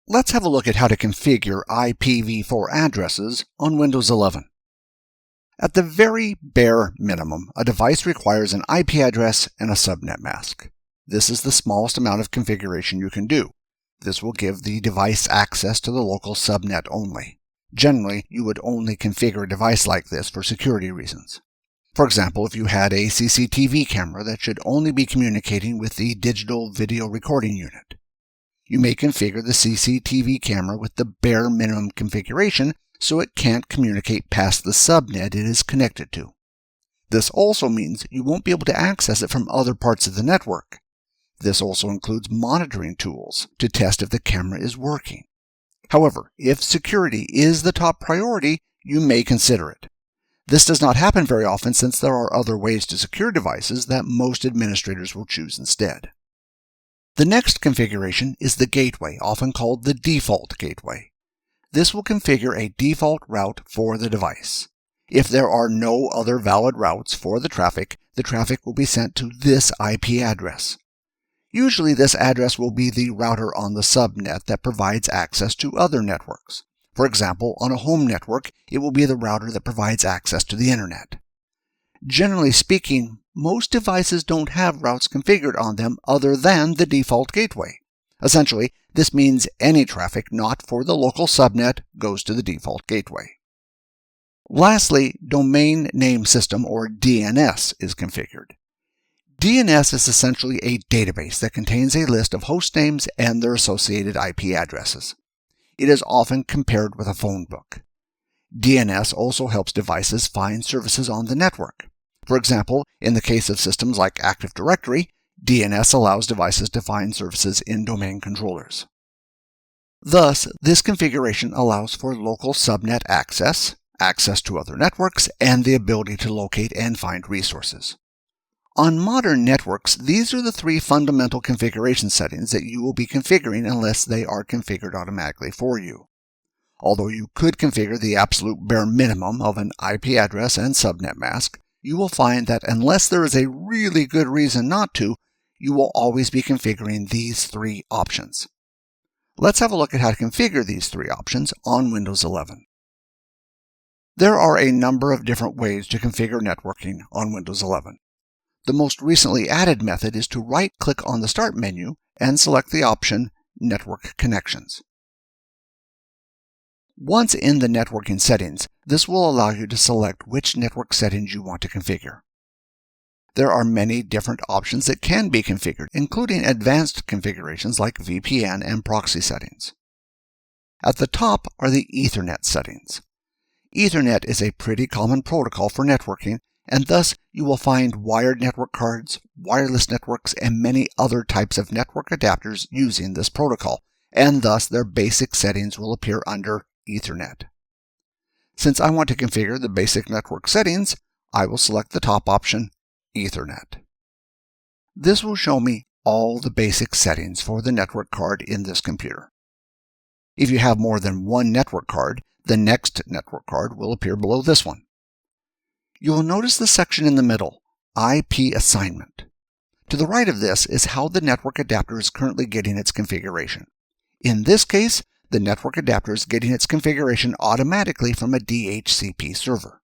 Let's have a look at how to configure IPv4 addresses on Windows 11. At the very bare minimum, a device requires an IP address and a subnet mask. This is the smallest amount of configuration you can do. This will give the device access to the local subnet only. Generally, you would only configure a device like this for security reasons. For example, if you had a CCTV camera that should only be communicating with the digital video recording unit. You may configure the CCTV camera with the bare minimum configuration so it can't communicate past the subnet it is connected to. This also means you won't be able to access it from other parts of the network. This also includes monitoring tools to test if the camera is working. However, if security is the top priority, you may consider it. This does not happen very often since there are other ways to secure devices that most administrators will choose instead. The next configuration is the gateway, often called the default gateway. This will configure a default route for the device. If there are no other valid routes for the traffic will be sent to this IP address. Usually this address will be the router on the subnet that provides access to other networks. For example, on a home network, it will be the router that provides access to the internet. Generally speaking, most devices don't have routes configured on them other than the default gateway. Essentially, this means any traffic not for the local subnet goes to the default gateway. Lastly, Domain Name System, or DNS, is configured. DNS is essentially a database that contains a list of host names and their associated IP addresses. It is often compared with a phone book. DNS also helps devices find services on the network. For example, in the case of systems like Active Directory, DNS allows devices to find services in domain controllers. Thus, this configuration allows for local subnet access, access to other networks, and the ability to locate and find resources. On modern networks, these are the three fundamental configuration settings that you will be configuring unless they are configured automatically for you. Although you could configure the absolute bare minimum of an IP address and subnet mask, you will find that unless there is a really good reason not to, you will always be configuring these three options. Let's have a look at how to configure these three options on Windows 11. There are a number of different ways to configure networking on Windows 11. The most recently added method is to right-click on the Start menu and select the option Network Connections. Once in the networking settings, this will allow you to select which network settings you want to configure. There are many different options that can be configured, including advanced configurations like VPN and proxy settings. At the top are the Ethernet settings. Ethernet is a pretty common protocol for networking, and thus you will find wired network cards, wireless networks, and many other types of network adapters using this protocol, and thus their basic settings will appear under Ethernet. Since I want to configure the basic network settings, I will select the top option, Ethernet. This will show me all the basic settings for the network card in this computer. If you have more than one network card, the next network card will appear below this one. You will notice the section in the middle, IP assignment. To the right of this is how the network adapter is currently getting its configuration. In this case, the network adapter is getting its configuration automatically from a DHCP server.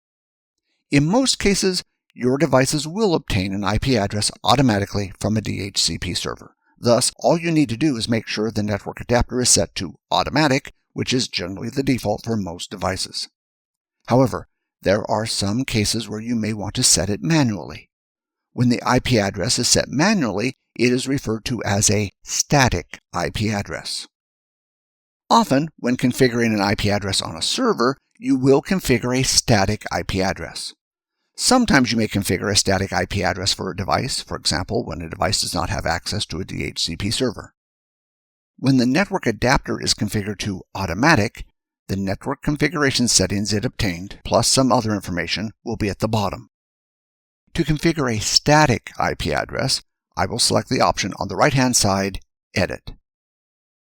In most cases, your devices will obtain an IP address automatically from a DHCP server. Thus, all you need to do is make sure the network adapter is set to automatic, which is generally the default for most devices. However, there are some cases where you may want to set it manually. When the IP address is set manually, it is referred to as a static IP address. Often, when configuring an IP address on a server, you will configure a static IP address. Sometimes you may configure a static IP address for a device, for example, when a device does not have access to a DHCP server. When the network adapter is configured to automatic, the network configuration settings it obtained, plus some other information, will be at the bottom. To configure a static IP address, I will select the option on the right-hand side, Edit.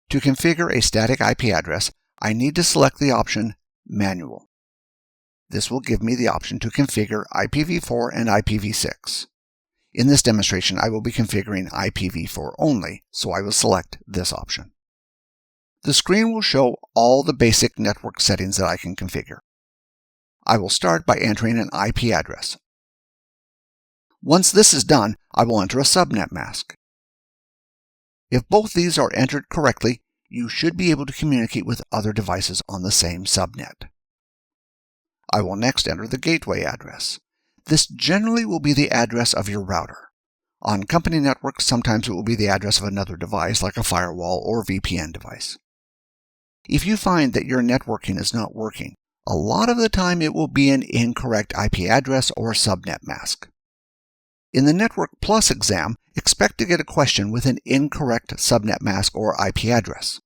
To configure a static IP address, I need to select the option Manual. This will give me the option to configure IPv4 and IPv6. In this demonstration, I will be configuring IPv4 only, so I will select this option. the screen will show all the basic network settings that I can configure. I will start by entering an IP address. Once this is done, I will enter a subnet mask. If both these are entered correctly, you should be able to communicate with other devices on the same subnet. I will next enter the gateway address. This generally will be the address of your router. On company networks, sometimes it will be the address of another device, like a firewall or VPN device. If you find that your networking is not working, a lot of the time it will be an incorrect IP address or subnet mask. In the Network Plus exam, expect to get a question with an incorrect subnet mask or IP address.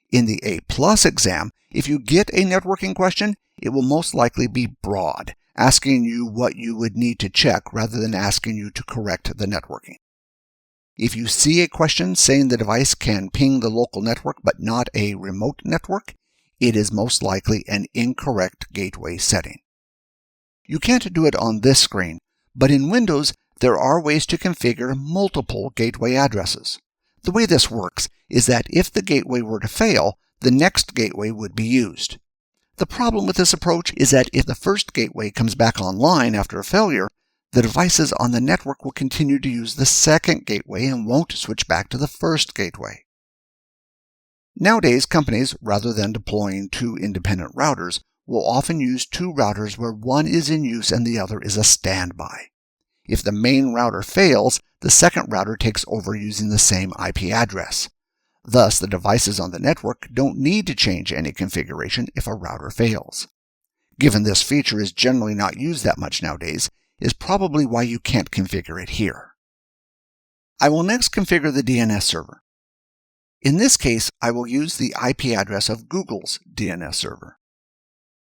In the A+ exam, if you get a networking question, it will most likely be broad, asking you what you would need to check rather than asking you to correct the networking. If you see a question saying the device can ping the local network but not a remote network, it is most likely an incorrect gateway setting. You can't do it on this screen, but in Windows, there are ways to configure multiple gateway addresses. The way this works is that if the gateway were to fail, the next gateway would be used. The problem with this approach is that if the first gateway comes back online after a failure, the devices on the network will continue to use the second gateway and won't switch back to the first gateway. Nowadays, companies, rather than deploying two independent routers, will often use two routers where one is in use and the other is a standby. If the main router fails, the second router takes over using the same IP address. Thus, the devices on the network don't need to change any configuration if a router fails. Given this feature is generally not used that much nowadays, is probably why you can't configure it here. I will next configure the DNS server. In this case, I will use the IP address of Google's DNS server.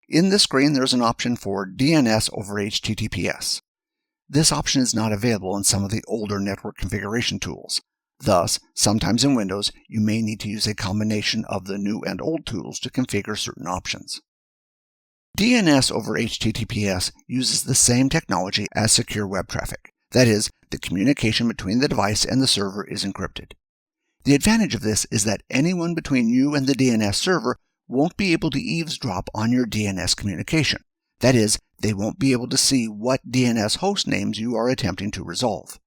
In this screen, there's an option for DNS over HTTPS. This option is not available in some of the older network configuration tools. Thus, sometimes in Windows, you may need to use a combination of the new and old tools to configure certain options. DNS over HTTPS uses the same technology as secure web traffic. That is, the communication between the device and the server is encrypted. The advantage of this is that anyone between you and the DNS server won't be able to eavesdrop on your DNS communication. That is, they won't be able to see what DNS host names you are attempting to resolve.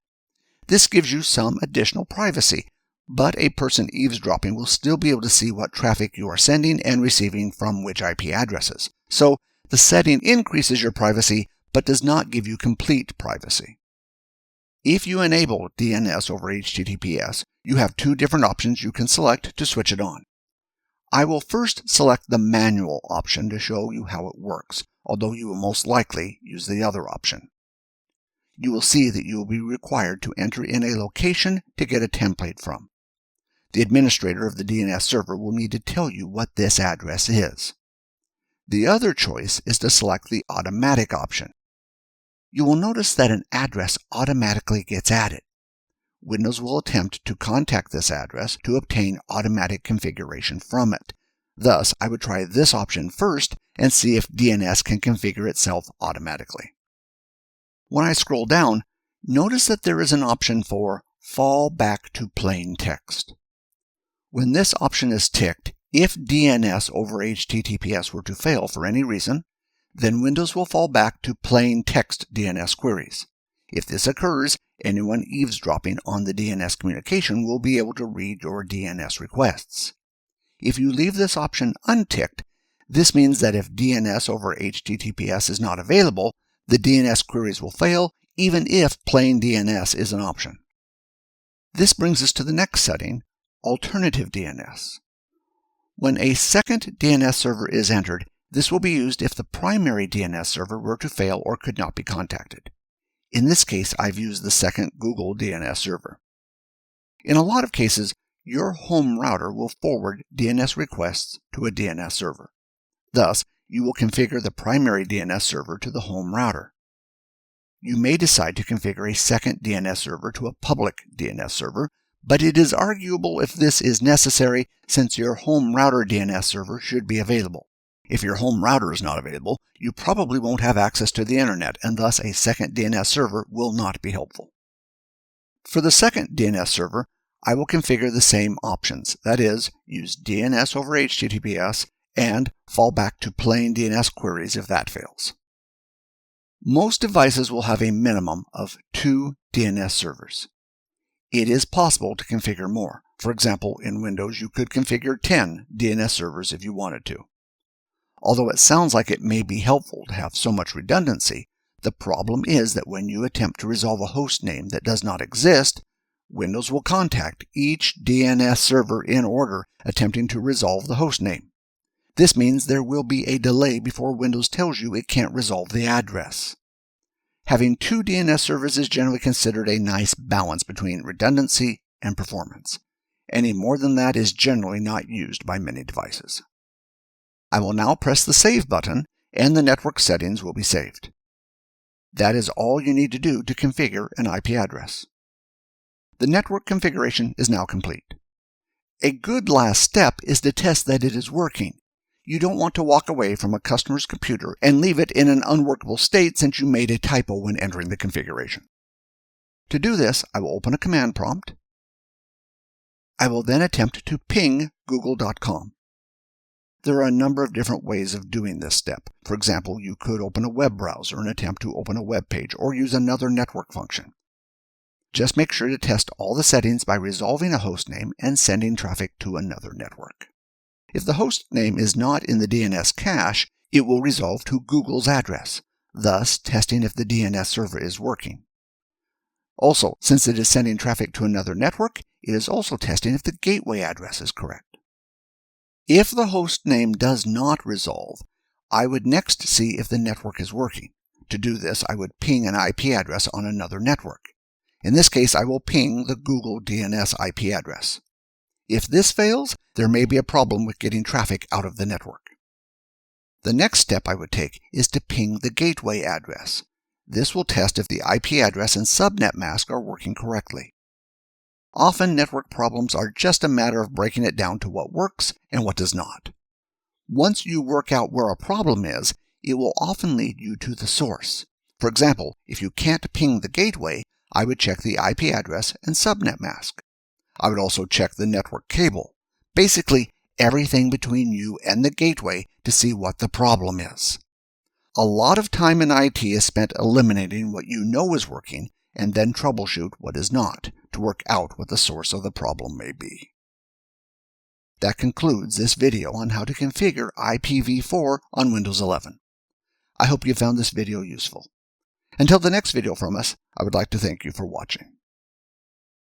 This gives you some additional privacy, but a person eavesdropping will still be able to see what traffic you are sending and receiving from which IP addresses. So, the setting increases your privacy, but does not give you complete privacy. If you enable DNS over HTTPS, you have two different options you can select to switch it on. I will first select the manual option to show you how it works, although you will most likely use the other option. You will see that you will be required to enter in a location to get a template from. The administrator of the DNS server will need to tell you what this address is. The other choice is to select the automatic option. You will notice that an address automatically gets added. Windows will attempt to contact this address to obtain automatic configuration from it. Thus, I would try this option first and see if DNS can configure itself automatically. When I scroll down, notice that there is an option for Fall Back to Plain Text. When this option is ticked, if DNS over HTTPS were to fail for any reason, then Windows will fall back to plain text DNS queries. If this occurs, anyone eavesdropping on the DNS communication will be able to read your DNS requests. If you leave this option unticked, this means that if DNS over HTTPS is not available, the DNS queries will fail, even if plain DNS is an option. This brings us to the next setting, Alternative DNS. When a second DNS server is entered, this will be used if the primary DNS server were to fail or could not be contacted. In this case, I've used the second Google DNS server. In a lot of cases, your home router will forward DNS requests to a DNS server. Thus, you will configure the primary DNS server to the home router. You may decide to configure a second DNS server to a public DNS server, but it is arguable if this is necessary since your home router DNS server should be available. If your home router is not available, you probably won't have access to the internet, and thus a second DNS server will not be helpful. For the second DNS server, I will configure the same options, that is, use DNS over HTTPS and fall back to plain DNS queries if that fails. Most devices will have a minimum of 2 DNS servers. It is possible to configure more. For example, in Windows, you could configure 10 DNS servers if you wanted to. Although it sounds like it may be helpful to have so much redundancy, the problem is that when you attempt to resolve a host name that does not exist, Windows will contact each DNS server in order attempting to resolve the host name. This means there will be a delay before Windows tells you it can't resolve the address. Having 2 DNS servers is generally considered a nice balance between redundancy and performance. Any more than that is generally not used by many devices. I will now press the Save button and the network settings will be saved. That is all you need to do to configure an IP address. The network configuration is now complete. A good last step is to test that it is working. You don't want to walk away from a customer's computer and leave it in an unworkable state since you made a typo when entering the configuration. To do this, I will open a command prompt. I will then attempt to ping google.com. There are a number of different ways of doing this step. For example, you could open a web browser and attempt to open a web page or use another network function. Just make sure to test all the settings by resolving a host name and sending traffic to another network. If the host name is not in the DNS cache, it will resolve to Google's address, thus testing if the DNS server is working. Also, since it is sending traffic to another network, it is also testing if the gateway address is correct. If the host name does not resolve, I would next see if the network is working. To do this, I would ping an IP address on another network. In this case, I will ping the Google DNS IP address. If this fails, there may be a problem with getting traffic out of the network. The next step I would take is to ping the gateway address. This will test if the IP address and subnet mask are working correctly. Often network problems are just a matter of breaking it down to what works and what does not. Once you work out where a problem is, it will often lead you to the source. For example, if you can't ping the gateway, I would check the IP address and subnet mask. I would also check the network cable, basically everything between you and the gateway to see what the problem is. A lot of time in IT is spent eliminating what you know is working and then troubleshoot what is not to work out what the source of the problem may be. That concludes this video on how to configure IPv4 on Windows 11. I hope you found this video useful. Until the next video from us, I would like to thank you for watching.